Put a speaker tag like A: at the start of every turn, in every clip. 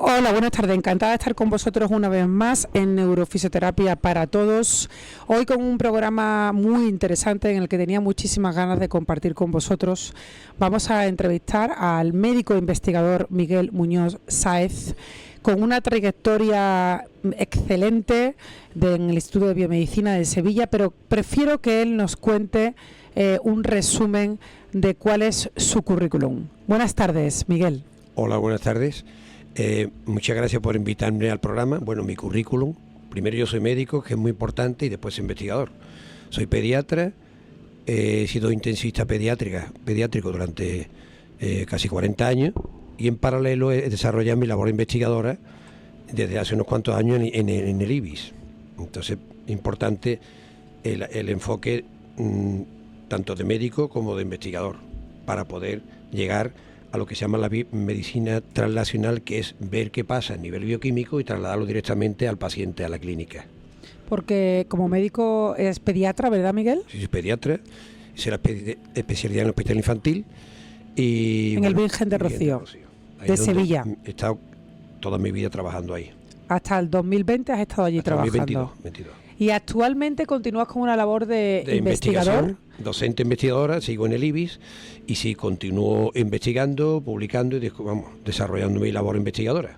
A: Hola, buenas tardes. Encantada de estar con vosotros una vez más en Neurofisioterapia para Todos. Hoy con un programa muy interesante en el que tenía muchísimas ganas de compartir con vosotros. Vamos a entrevistar al médico investigador Miguel Muñoz Sáez, con una trayectoria excelente en el Instituto de Biomedicina de Sevilla, pero prefiero que él nos cuente un resumen de cuál es su currículum. Buenas tardes, Miguel.
B: Hola, buenas tardes. Muchas gracias por invitarme al programa. Bueno, mi currículum, primero yo soy médico, que es muy importante, y después investigador. Soy pediatra, he sido intensivista pediátrico durante casi 40 años, y en paralelo he desarrollado mi labor investigadora desde hace unos cuantos años en el IBIS. Entonces, importante el enfoque tanto de médico como de investigador, para poder llegar a lo que se llama la medicina translacional, que es ver qué pasa a nivel bioquímico y trasladarlo directamente al paciente, a la clínica.
A: Porque como médico es pediatra, ¿verdad, Miguel?
B: Sí, soy pediatra, hice la especialidad en el hospital infantil. Y,
A: en el Virgen de Rocío, de Sevilla.
B: He estado toda mi vida trabajando ahí.
A: Hasta el 2020 has estado allí trabajando.
B: 2022.
A: Y actualmente continúas con una labor de investigador.
B: Docente investigadora, sigo en el IBIS y sí, continúo investigando, publicando y desarrollando mi labor investigadora.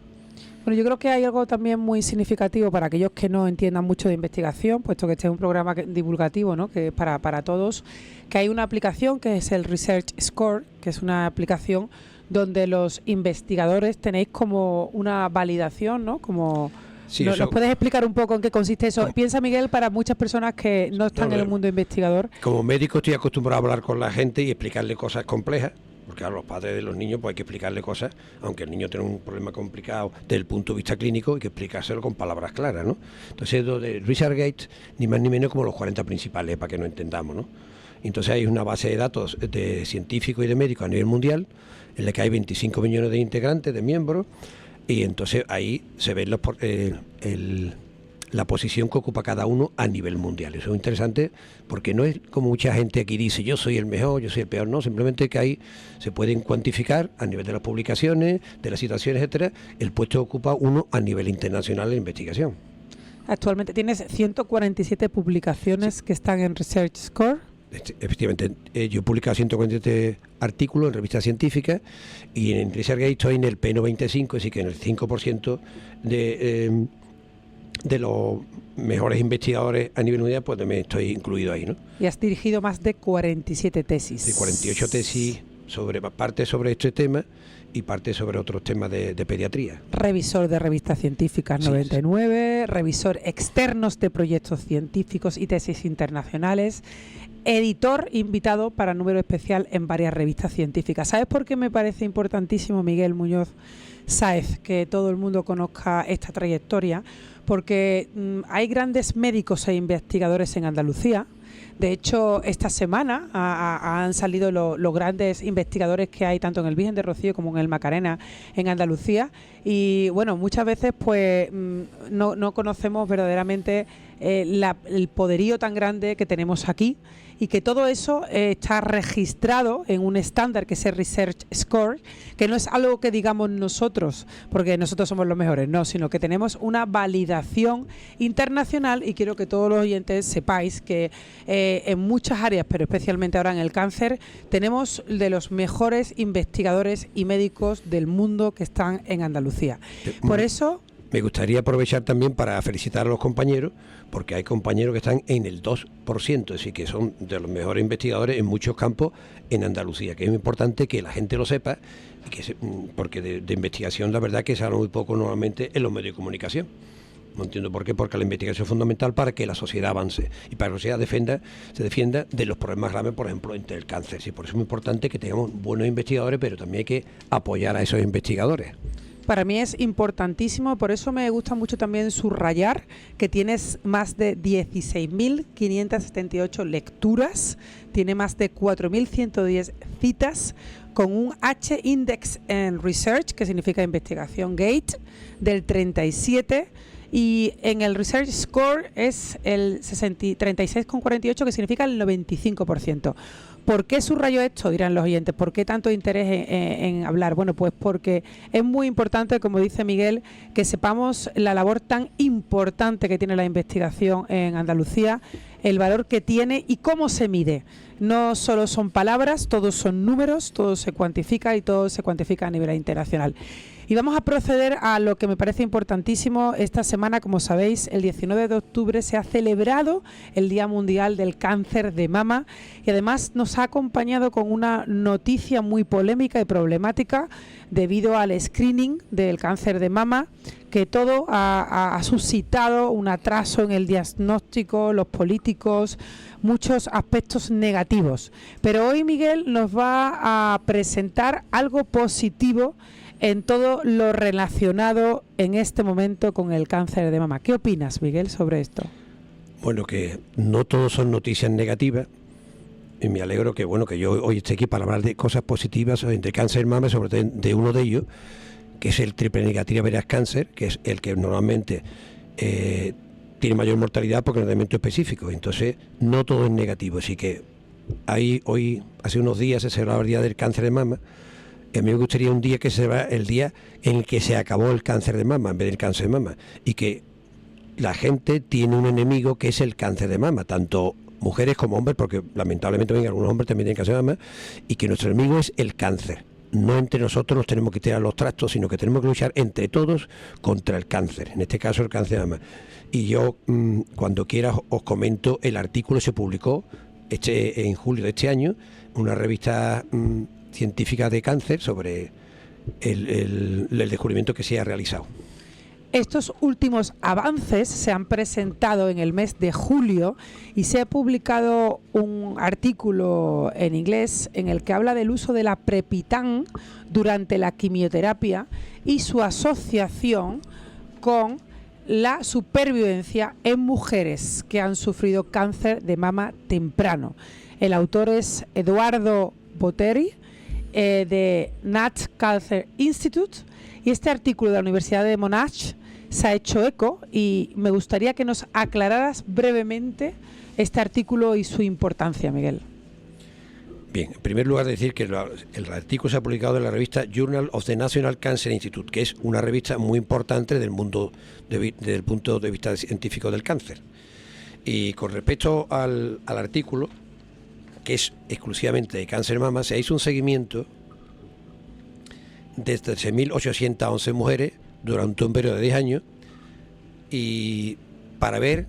A: Bueno, yo creo que hay algo también muy significativo para aquellos que no entiendan mucho de investigación, puesto que este es un programa divulgativo, ¿no?, que es para todos, que hay una aplicación que es el Research Score, que es una aplicación donde los investigadores tenéis como una validación, ¿no? Como... Sí, ¿nos puedes explicar un poco en qué consiste eso? Piensa, Miguel, para muchas personas que no están en el mundo investigador.
B: Como médico estoy acostumbrado a hablar con la gente y explicarle cosas complejas, porque a los padres de los niños pues hay que explicarle cosas, aunque el niño tenga un problema complicado desde el punto de vista clínico, hay que explicárselo con palabras claras, ¿no? Entonces, lo de ResearchGate, ni más ni menos como los 40 principales, para que nos entendamos, ¿no? Entonces hay una base de datos de científicos y de médicos a nivel mundial, en la que hay 25 millones de integrantes, de miembros. Y entonces ahí se ve la posición que ocupa cada uno a nivel mundial. Eso es interesante porque no es como mucha gente aquí dice, yo soy el mejor, yo soy el peor. No, simplemente que ahí se pueden cuantificar a nivel de las publicaciones, de las situaciones, etcétera, el puesto que ocupa uno a nivel internacional en investigación.
A: Actualmente tienes 147 publicaciones que están en Research Score.
B: Efectivamente, yo he publicado 147 artículos en revistas científicas y en ResearchGate estoy en el P95, así que en el 5% de los mejores investigadores a nivel mundial, pues me estoy incluido ahí, ¿no?
A: Y has dirigido más de 47 tesis.
B: De 48 tesis, parte sobre este tema y parte sobre otros temas de pediatría.
A: Revisor de revistas científicas 99, sí. Revisor externos de proyectos científicos y tesis internacionales, editor invitado para número especial en varias revistas científicas. ¿Sabes por qué me parece importantísimo, Miguel Muñoz Sáez, que todo el mundo conozca esta trayectoria? Porque hay grandes médicos e investigadores en Andalucía. De hecho, esta semana han salido los grandes investigadores que hay tanto en el Virgen de Rocío como en el Macarena en Andalucía. Y bueno, muchas veces pues no conocemos verdaderamente el poderío tan grande que tenemos aquí, y que todo eso está registrado en un estándar que es el Research Score, que no es algo que digamos nosotros, porque nosotros somos los mejores, no, sino que tenemos una validación internacional, y quiero que todos los oyentes sepáis que en muchas áreas, pero especialmente ahora en el cáncer, tenemos de los mejores investigadores y médicos del mundo que están en Andalucía. Por eso...
B: Me gustaría aprovechar también para felicitar a los compañeros, porque hay compañeros que están en el 2%, es decir, que son de los mejores investigadores en muchos campos en Andalucía, que es muy importante que la gente lo sepa, y porque de investigación la verdad que se habla muy poco normalmente en los medios de comunicación. No entiendo por qué, porque la investigación es fundamental para que la sociedad avance y para que la sociedad se defienda de los problemas graves, por ejemplo, entre el cáncer. Sí, por eso es muy importante que tengamos buenos investigadores, pero también hay que apoyar a esos investigadores.
A: Para mí es importantísimo, por eso me gusta mucho también subrayar que tienes más de 16.578 lecturas, tiene más de 4.110 citas, con un H-Index en Research, que significa investigación Gate, del 37, y en el Research Score es el 36,48, que significa el 95%. ¿Por qué subrayo esto? Dirán los oyentes. ¿Por qué tanto interés en hablar? Bueno, pues porque es muy importante, como dice Miguel, que sepamos la labor tan importante que tiene la investigación en Andalucía, el valor que tiene y cómo se mide. No solo son palabras, todos son números, todo se cuantifica y todo se cuantifica a nivel internacional. Y vamos a proceder a lo que me parece importantísimo. Esta semana, como sabéis, el 19 de octubre se ha celebrado el Día Mundial del Cáncer de Mama y además nos ha acompañado con una noticia muy polémica y problemática debido al screening del cáncer de mama, que todo ha suscitado un atraso en el diagnóstico, los políticos, muchos aspectos negativos. Pero hoy Miguel nos va a presentar algo positivo en todo lo relacionado en este momento con el cáncer de mama. ¿Qué opinas, Miguel, sobre esto?
B: Bueno, que no todos son noticias negativas, y me alegro que que yo hoy esté aquí para hablar de cosas positivas entre cáncer de mama, sobre todo de uno de ellos, que es el triple negativa breast cancer, que es el que normalmente tiene mayor mortalidad porque es un tratamiento específico. Entonces, no todo es negativo. Así que hoy, hace unos días, se celebraba el Día del Cáncer de Mama. A mí me gustaría un día que se va el día en el que se acabó el cáncer de mama en vez del cáncer de mama, y que la gente tiene un enemigo que es el cáncer de mama, tanto mujeres como hombres, porque lamentablemente algunos hombres también tienen cáncer de mama, y que nuestro enemigo es el cáncer. No entre nosotros nos tenemos que tirar los trastos, sino que tenemos que luchar entre todos contra el cáncer, en este caso el cáncer de mama. Y yo, cuando quieras, os comento, el artículo se publicó en julio de este año, una revista científica de cáncer, sobre el descubrimiento que se ha realizado.
A: Estos últimos avances se han presentado en el mes de julio y se ha publicado un artículo en inglés en el que habla del uso de la Prepitan durante la quimioterapia y su asociación con la supervivencia en mujeres que han sufrido cáncer de mama temprano. El autor es Eduardo Botteri, de Nat Cancer Institute, y este artículo de la Universidad de Monash se ha hecho eco y me gustaría que nos aclararas brevemente este artículo y su importancia, Miguel.
B: Bien, en primer lugar decir que el artículo se ha publicado en la revista Journal of the National Cancer Institute, que es una revista muy importante del mundo desde el punto de vista científico del cáncer. Y con respecto al artículo, que es exclusivamente de cáncer de mama, se hizo un seguimiento de 13.811 mujeres durante un periodo de 10 años y para ver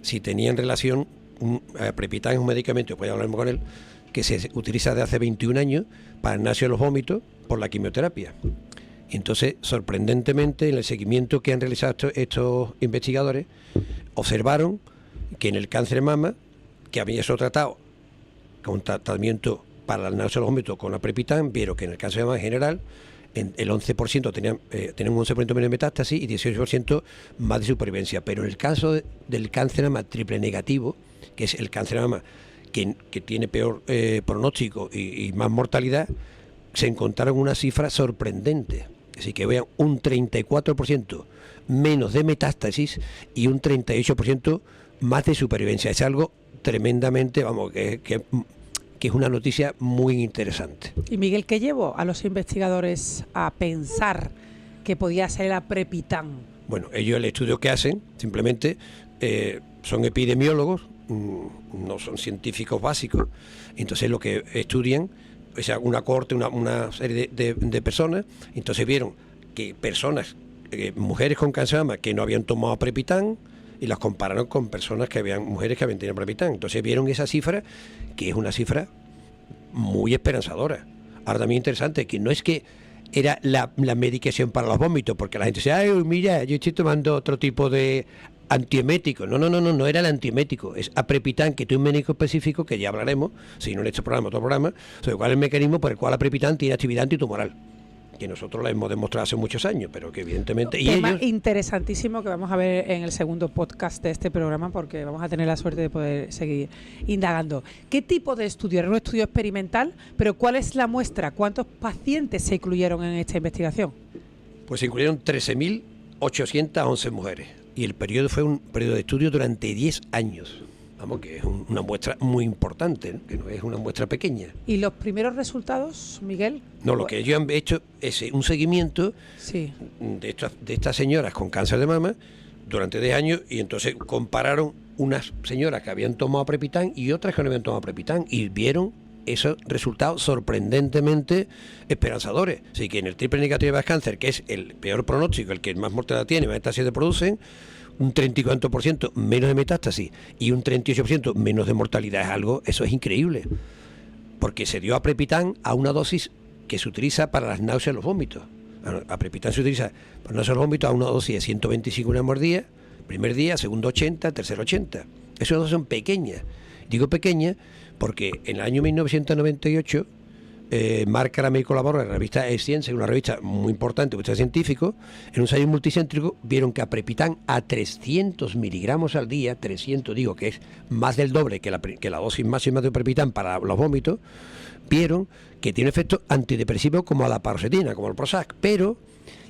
B: si tenían relación. Prepitan es un medicamento, pues ya hablaremos con él, que se utiliza desde hace 21 años para el nausea de los vómitos por la quimioterapia. Y entonces, sorprendentemente, en el seguimiento que han realizado estos investigadores, observaron que en el cáncer de mama, que había sido tratado con tratamiento para el náusea de los vómitos con la Prepitan, vieron que en el cáncer de mama en general, el 11% tenían un 11% menos de metástasis y 18% más de supervivencia. Pero en el caso del cáncer de mama triple negativo, que es el cáncer de mama que tiene peor pronóstico y más mortalidad, se encontraron una cifra sorprendente. Así que vean, un 34% menos de metástasis y un 38% más de supervivencia. Es algo tremendamente, que es una noticia muy interesante.
A: Y Miguel, ¿qué llevó a los investigadores a pensar que podía ser la Prepitan?
B: Bueno, ellos, el estudio que hacen, simplemente son epidemiólogos, no son científicos básicos. Entonces lo que estudian es una cohorte, una serie de personas. Entonces vieron que personas, mujeres con cáncer de mama que no habían tomado Prepitan, y las compararon con personas mujeres que habían tenido Prepitan. Entonces vieron esa cifra, que es una cifra muy esperanzadora. Ahora también interesante, que no es que era la medicación para los vómitos, porque la gente dice, ay, mira, yo estoy tomando otro tipo de antiemético. No era el antiemético, es Prepitan, que tiene un médico específico, que ya hablaremos, si no en este programa, otro programa, sobre cuál es el mecanismo por el cual la Prepitan tiene actividad antitumoral, que nosotros la hemos demostrado hace muchos años, pero que evidentemente...
A: Tema interesantísimo que vamos a ver en el segundo podcast de este programa, porque vamos a tener la suerte de poder seguir indagando. ¿Qué tipo de estudio? Era un estudio experimental, pero ¿cuál es la muestra? ¿Cuántos pacientes se incluyeron en esta investigación?
B: Pues se incluyeron 13.811 mujeres, y el periodo fue un periodo de estudio durante 10 años. Vamos, que es una muestra muy importante, ¿no? Que no es una muestra pequeña.
A: ¿Y los primeros resultados, Miguel?
B: No, lo que ellos han hecho es un seguimiento de estas señoras con cáncer de mama durante 10 años, y entonces compararon unas señoras que habían tomado aprepitán y otras que no habían tomado aprepitán, y vieron esos resultados sorprendentemente esperanzadores. Así que en el triple negativo de cáncer, que es el peor pronóstico, el que más mortalidad tiene, más metástasis producen, un 34% menos de metástasis y un 38% menos de mortalidad. Eso es increíble, porque se dio aprepitán a una dosis que se utiliza para las náuseas y los vómitos. Aprepitán se utiliza para náuseas y los vómitos a una dosis de 125 gramos al día, primer día, segundo 80, tercero 80. Esas dos son pequeñas. Digo pequeñas porque en el año 1998 Mark Caramel colaboró en la revista Science, una revista muy importante, un científico, en un ensayo multicéntrico, vieron que aprepitán a 300 miligramos al día, 300 digo que es más del doble que la dosis máxima de aprepitán para los vómitos, vieron que tiene efectos antidepresivos como la paroxetina, como el Prozac, pero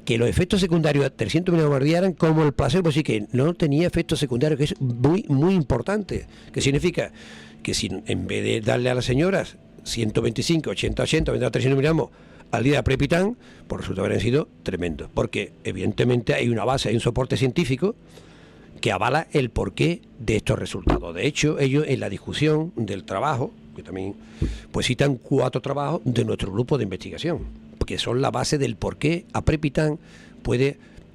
B: que los efectos secundarios a 300 miligramos al día eran como el placebo, así que no tenía efectos secundarios, que es muy, muy importante. ¿Qué significa? Que si en vez de darle a las señoras 125, 80, 80, 20, 300 miligramos al día de aprepitán, por resultado habrían sido tremendos, porque evidentemente hay una base, hay un soporte científico que avala el porqué de estos resultados. De hecho, ellos en la discusión del trabajo, que también pues citan 4 trabajos de nuestro grupo de investigación, que son la base del porqué aprepitán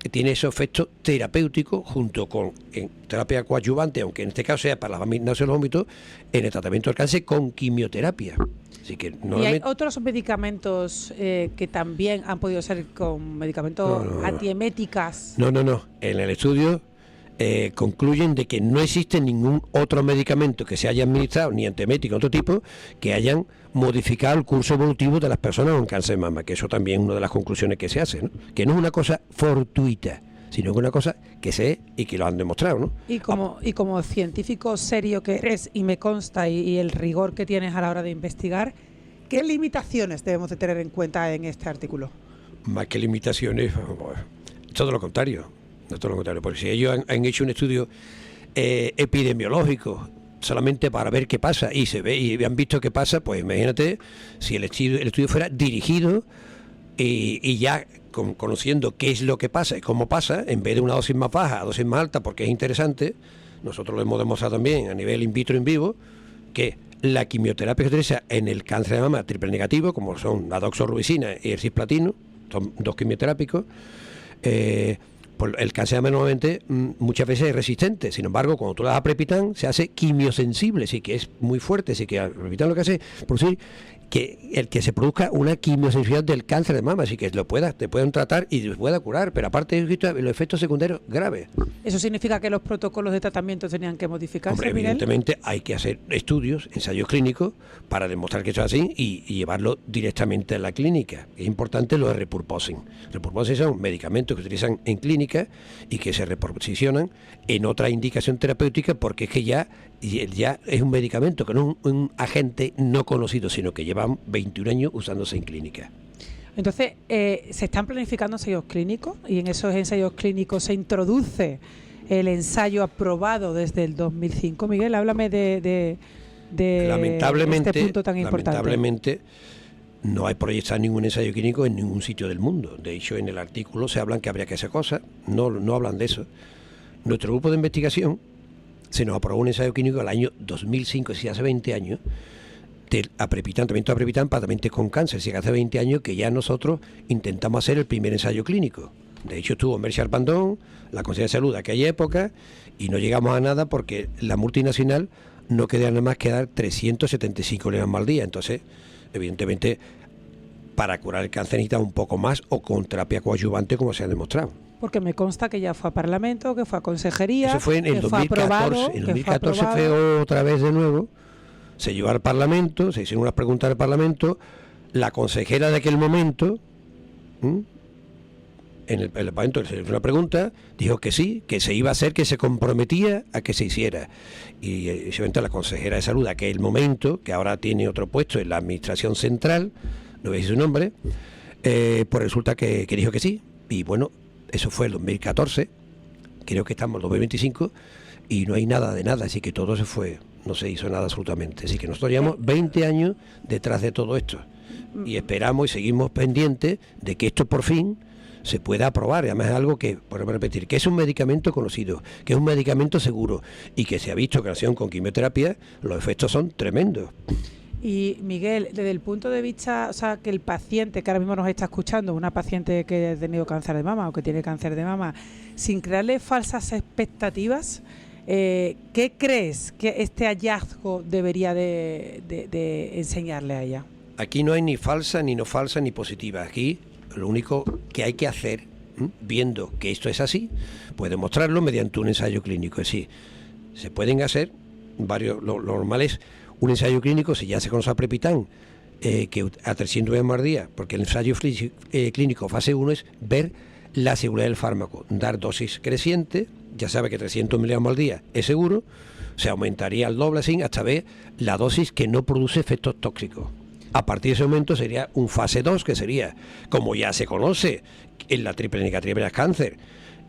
B: tiene ese efecto terapéutico junto con en terapia coadyuvante, aunque en este caso sea para las náuseas y los vómitos, en el tratamiento del cáncer con quimioterapia. Así que
A: ¿Y hay otros medicamentos que también han podido ser con medicamentos antieméticas?
B: No. En el estudio concluyen de que no existe ningún otro medicamento que se haya administrado, ni antiemético, otro tipo, que hayan modificado el curso evolutivo de las personas con cáncer de mama, que eso también es una de las conclusiones que se hace, ¿no? Que no es una cosa fortuita, sino que es una cosa que se y que lo han demostrado, ¿no?
A: Y como científico serio que eres, y me consta, y el rigor que tienes a la hora de investigar, ¿qué limitaciones debemos de tener en cuenta en este artículo?
B: Más que limitaciones, todo lo contrario, porque si ellos han hecho un estudio epidemiológico solamente para ver qué pasa y se ve y han visto qué pasa, pues imagínate si el estudio fuera dirigido y ya conociendo qué es lo que pasa y cómo pasa, en vez de una dosis más baja a dosis más alta, porque es interesante. Nosotros lo hemos demostrado también a nivel in vitro, in vivo, que la quimioterapia que se utiliza en el cáncer de mama triple negativo, como son la doxorubicina y el cisplatino, son 2 quimioterápicos, pues el cáncer de mama normalmente muchas veces es resistente. Sin embargo, cuando tú le das aprepitán, se hace quimiosensible, sí que es muy fuerte. Así que aprepitán lo que hace es producir que se produzca una quimiosensibilidad del cáncer de mama, así que te pueden tratar y te pueda curar, pero aparte de los efectos secundarios graves.
A: ¿Eso significa que los protocolos de tratamiento tenían que modificarse,
B: Hombre,
A: Miguel?
B: evidentemente hay que hacer estudios, ensayos clínicos, para demostrar que eso es así y llevarlo directamente a la clínica. Es importante lo de repurposing. Repurposing son medicamentos que se utilizan en clínica y que se reposicionan en otra indicación terapéutica, porque es que ya es un medicamento que no es un agente no conocido, sino que llevan 21 años usándose en clínica.
A: Entonces, ¿se están planificando ensayos clínicos? Y en esos ensayos clínicos se introduce el ensayo aprobado desde el 2005. Miguel, háblame de este punto tan importante.
B: Lamentablemente, no hay proyectado ningún ensayo clínico en ningún sitio del mundo. De hecho, en el artículo se hablan que habría que hacer cosas, no hablan de eso. Nuestro grupo de investigación se nos aprobó un ensayo clínico el año 2005, si hace 20 años, del tratamiento de aprepitán para pacientes con cáncer. Si hace 20 años que ya nosotros intentamos hacer el primer ensayo clínico. De hecho, estuvo Mercy Arpandón, la Consejería de Salud de aquella época, y no llegamos a nada porque la multinacional no quería nada más que dar 375 miligramos al día. Entonces, evidentemente, para curar el cáncer necesita un poco más, o con terapia coadyuvante, como se ha demostrado.
A: Porque me consta que ya fue a Parlamento, que fue a Consejería.
B: Eso fue en el 2014.
A: Aprobado,
B: en el 2014 fue otra vez de nuevo. Se llevó al Parlamento, se hicieron unas preguntas al Parlamento. La consejera de aquel momento, en el Parlamento se hizo una pregunta, dijo que sí, que se iba a hacer, que se comprometía a que se hiciera. Y la consejera de Salud de aquel momento, que ahora tiene otro puesto en la Administración Central, no voy a decir su nombre, pues resulta que dijo que sí. Y bueno, eso fue el 2014, creo que estamos en 2025, y no hay nada de nada, así que todo se fue, no se hizo nada absolutamente. Así que nosotros llevamos 20 años detrás de todo esto y esperamos y seguimos pendientes de que esto por fin se pueda aprobar. Además es algo que, por repetir, que es un medicamento conocido, que es un medicamento seguro y que se ha visto que en relación con quimioterapia los efectos son tremendos.
A: Y Miguel, desde el punto de vista, o sea, que el paciente que ahora mismo nos está escuchando, una paciente que ha tenido cáncer de mama o que tiene cáncer de mama, sin crearle falsas expectativas, ¿qué crees que este hallazgo debería de enseñarle a ella?
B: Aquí no hay ni falsa, ni no falsa, ni positiva. Aquí lo único que hay que hacer, viendo que esto es así, pues demostrarlo mediante un ensayo clínico. Es decir, se pueden hacer varios, lo normal es un ensayo clínico, si ya se conoce a Aprepitant, que a 300 mg al día, porque el ensayo clínico fase 1 es ver la seguridad del fármaco, dar dosis creciente, ya sabe que 300 mg al día es seguro, se aumentaría al doble así hasta ver la dosis que no produce efectos tóxicos. A partir de ese momento sería un fase 2, que sería, como ya se conoce en la triple negativa de cáncer,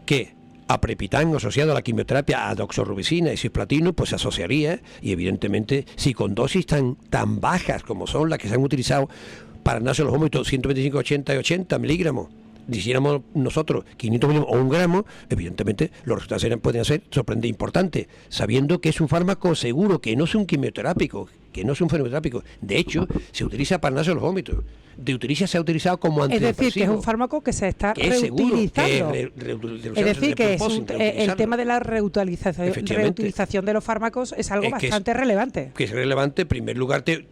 B: que Aprepitant asociado a la quimioterapia, a doxorubicina y cisplatino, pues se asociaría, y evidentemente si con dosis tan bajas como son las que se han utilizado para nacer los vómitos, 125, 80 y 80 miligramos, hiciéramos nosotros 500 miligramos o 1 gramo, evidentemente los resultados pueden ser sorprendentes importantes, sabiendo que es un fármaco seguro, que no es un quimioterápico, que no es un fenoterápico. De hecho, se utiliza para nacer los vómitos. Se ha utilizado como antidepresivo.
A: Es decir, que es un fármaco que se está reutilizando. Es decir, que el tema de la reutilización de los fármacos es algo bastante relevante.
B: Que es relevante, en primer lugar, te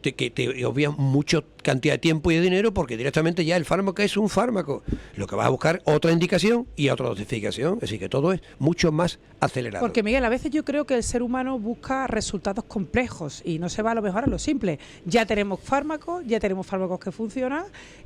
B: obvia mucha cantidad de tiempo y de dinero, porque directamente ya el fármaco es un fármaco. Lo que vas a buscar otra indicación y otra dosificación. Es decir, que todo es mucho más acelerado.
A: Porque, Miguel, a veces yo creo que el ser humano busca resultados complejos y no se va a lo mejor a lo simple. Ya tenemos fármacos que funcionan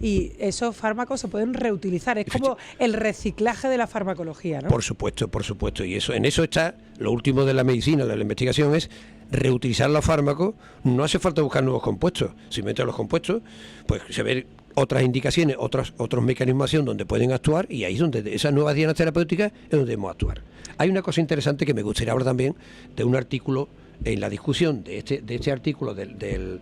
A: y esos fármacos se pueden reutilizar. Es como el reciclaje de la farmacología, ¿no?
B: Por supuesto. Y en eso está lo último de la medicina, de la investigación, es reutilizar los fármacos. No hace falta buscar nuevos compuestos. Si metes los compuestos, pues se ven otras indicaciones, otros mecanismos de acción donde pueden actuar, y ahí es donde esas nuevas dianas terapéuticas es donde debemos actuar. Hay una cosa interesante que me gustaría hablar también de un artículo en la discusión de este artículo del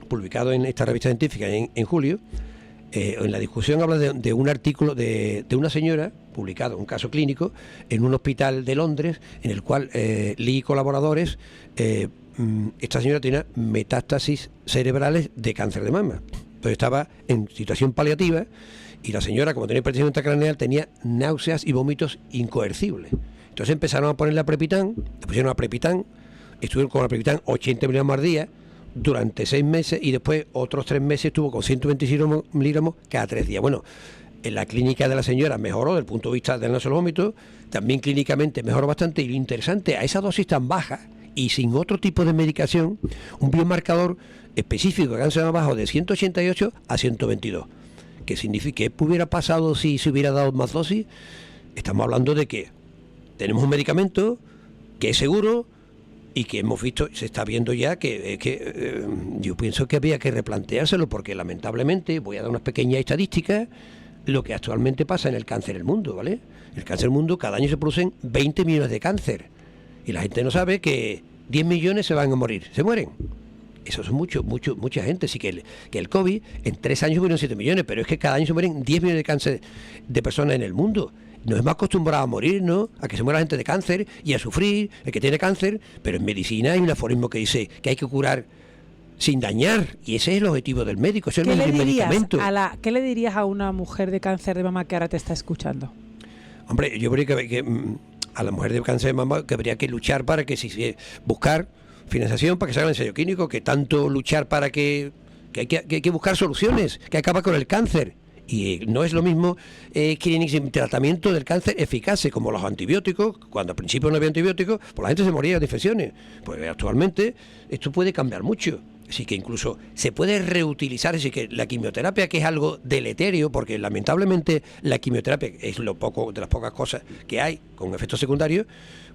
B: publicado en esta revista científica en julio. En la discusión habla de un artículo de una señora, publicado, un caso clínico, en un hospital de Londres, en el cual Lee y colaboradores, esta señora tenía metástasis cerebrales de cáncer de mama. Entonces estaba en situación paliativa, y la señora, como tenía hipertensión intracraneal, tenía náuseas y vómitos incoercibles. Entonces empezaron a ponerle Aprepitant, le pusieron Aprepitant, estuvieron con Aprepitant 80 miligramos al día durante 6 meses, y después otros 3 meses estuvo con 125 miligramos cada 3 días. Bueno, en la clínica de la señora mejoró desde el punto de vista del naso de los vómitos, también clínicamente mejoró bastante, y lo interesante, a esa dosis tan baja y sin otro tipo de medicación, un biomarcador específico de cáncer de mama bajo de 188 a 122. ¿Qué significa? ¿Qué hubiera pasado si se hubiera dado más dosis? Estamos hablando de que tenemos un medicamento que es seguro y que hemos visto, se está viendo ya que yo pienso que había que replanteárselo, porque lamentablemente, voy a dar unas pequeñas estadísticas, lo que actualmente pasa en el cáncer en el mundo, ¿vale? En el cáncer en el mundo cada año se producen 20 millones de cáncer, y la gente no sabe que 10 millones se van a morir, se mueren. Eso es mucha gente. Sí que el COVID, en 3 años murieron 7 millones, pero es que cada año se mueren 10 millones de cáncer de personas en el mundo. Nos hemos acostumbrado a morir, ¿no? A que se muera la gente de cáncer y a sufrir, el que tiene cáncer, pero en medicina hay un aforismo que dice que hay que curar sin dañar, y ese es el objetivo del médico, ese es el medicamento.
A: ¿Qué le dirías a una mujer de cáncer de mama que ahora te está escuchando?
B: Hombre, yo creo que a la mujer de cáncer de mama que habría que luchar para que buscar financiación para que se haga el ensayo clínico, que tanto luchar para que hay que buscar soluciones, que acaba con el cáncer. Y no es lo mismo tratamiento del cáncer eficaces como los antibióticos. Cuando al principio no había antibióticos, pues la gente se moría de infecciones. Pues actualmente esto puede cambiar mucho. Así que incluso se puede reutilizar, así que la quimioterapia, que es algo deleterio, porque lamentablemente la quimioterapia es de las pocas cosas que hay con efectos secundarios,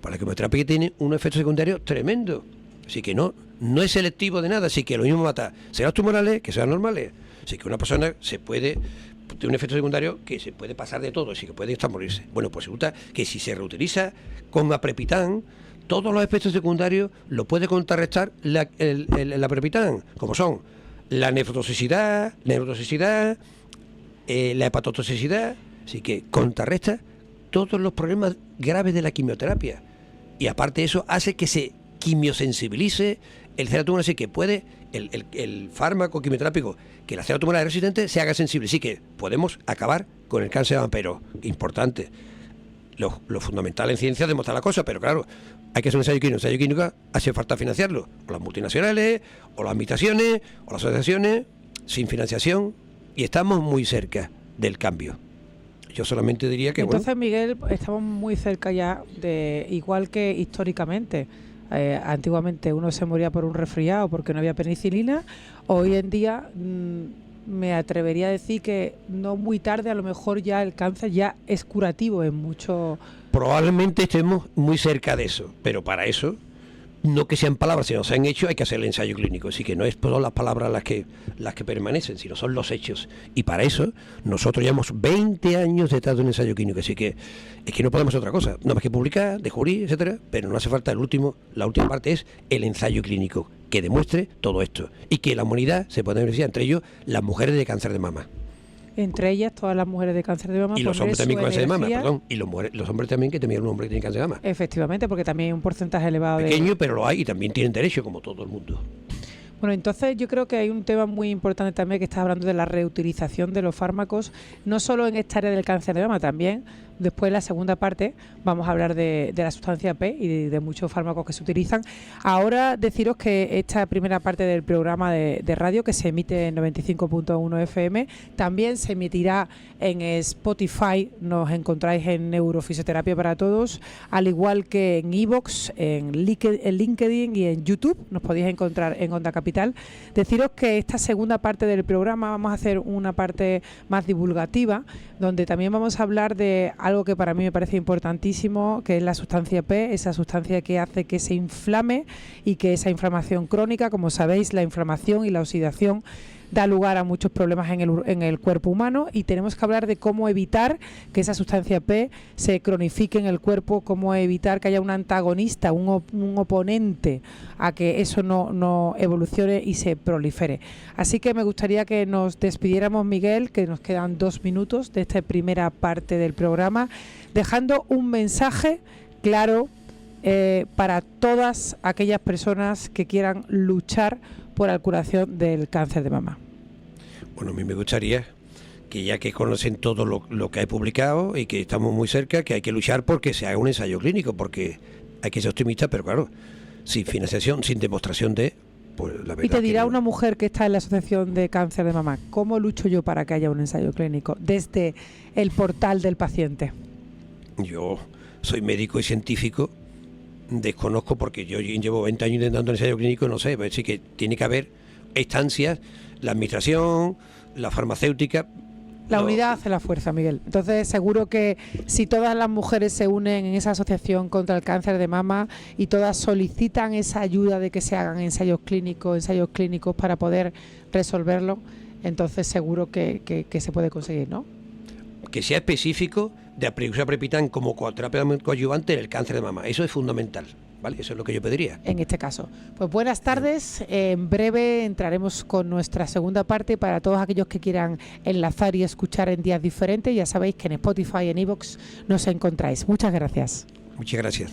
B: pues la quimioterapia tiene un efecto secundario tremendo. Así que no es selectivo de nada, así que lo mismo mata, sean tumorales que sean normales. Así que una persona se puede tiene un efecto secundario que se puede pasar de todo, y que puede hasta morirse. Bueno, pues resulta que si se reutiliza con aprepitant, todos los efectos secundarios lo puede contrarrestar el aprepitant, como son la nefrotoxicidad, la hepatotoxicidad, así que contrarresta todos los problemas graves de la quimioterapia. Y aparte de eso, hace que se quimiosensibilice el célula tumoral, así que puede el fármaco quimioterápico que la célula tumoral es resistente se haga sensible. Así que podemos acabar con el cáncer de mama, pero importante. Lo fundamental en ciencia es demostrar la cosa, pero claro, hay que hacer un ensayo clínico. Un ensayo clínico hace falta financiarlo. O las multinacionales, o las administraciones, o las asociaciones, sin financiación, y estamos muy cerca del cambio. Yo solamente diría que
A: entonces, Miguel, estamos muy cerca ya de, igual que históricamente, antiguamente uno se moría por un resfriado porque no había penicilina, hoy en día me atrevería a decir que no muy tarde, a lo mejor ya el cáncer ya es curativo en muchos...
B: Probablemente estemos muy cerca de eso, pero para eso, no que sean palabras, sino se han hecho, hay que hacer el ensayo clínico. Así que no es solo las palabras las que permanecen, sino son los hechos. Y para eso, nosotros llevamos 20 años detrás de un ensayo clínico. Así que es que no podemos hacer otra cosa. No más que publicar, descubrir, etcétera, pero no hace falta la última parte es el ensayo clínico, que demuestre todo esto. Y que la humanidad se pueda beneficiar, entre ellos las mujeres de cáncer de mama.
A: Entre ellas, todas las mujeres de cáncer de mama.
B: Y los hombres también con cáncer de mama, perdón. Y los hombres también, que también hay un hombre que tiene cáncer de mama.
A: Efectivamente, porque también hay un porcentaje elevado
B: pequeño, pero lo hay, y también tienen derecho, como todo el mundo.
A: Bueno, entonces yo creo que hay un tema muy importante también, que estás hablando de la reutilización de los fármacos, no solo en esta área del cáncer de mama, también después en la segunda parte vamos a hablar de la sustancia P y de muchos fármacos que se utilizan. Ahora deciros que esta primera parte del programa de radio, que se emite en 95.1 FM, también se emitirá en Spotify. Nos encontráis en Neurofisioterapia para Todos, al igual que en iVoox, en LinkedIn y en YouTube. Nos podéis encontrar en Onda Capital. Deciros que esta segunda parte del programa vamos a hacer una parte más divulgativa, donde también vamos a hablar de algo que para mí me parece importantísimo, que es la sustancia P, esa sustancia que hace que se inflame y que esa inflamación crónica, como sabéis, la inflamación y la oxidación da lugar a muchos problemas en el cuerpo humano, y tenemos que hablar de cómo evitar que esa sustancia P se cronifique en el cuerpo, cómo evitar que haya un antagonista, un oponente a que eso no evolucione y se prolifere. Así que me gustaría que nos despidiéramos, Miguel, que nos quedan 2 minutos de esta primera parte del programa, dejando un mensaje claro para todas aquellas personas que quieran luchar por la curación del cáncer de mama.
B: Bueno, a mí me gustaría que, ya que conocen todo lo que hay publicado y que estamos muy cerca, que hay que luchar porque se haga un ensayo clínico, porque hay que ser optimista, pero claro, sin financiación, sin demostración de... Pues la verdad.
A: Y te dirá una mujer que está en la Asociación de Cáncer de Mama, ¿cómo lucho yo para que haya un ensayo clínico desde el portal del paciente?
B: Yo soy médico y científico, desconozco, porque yo llevo 20 años intentando ensayo clínico, no sé, pero sí que tiene que haber instancias, la administración, la farmacéutica.
A: La unidad hace la fuerza, Miguel. Entonces, seguro que si todas las mujeres se unen en esa asociación contra el cáncer de mama y todas solicitan esa ayuda de que se hagan ensayos clínicos para poder resolverlo, entonces seguro que se puede conseguir, ¿no?
B: Que sea específico de usar aprepitant como terapia coadyuvante en el cáncer de mama. Eso es fundamental, ¿vale? Eso es lo que yo pediría.
A: En este caso. Pues buenas tardes. En breve entraremos con nuestra segunda parte para todos aquellos que quieran enlazar y escuchar en días diferentes. Ya sabéis que en Spotify, en iVoox nos encontráis. Muchas gracias.
B: Muchas gracias.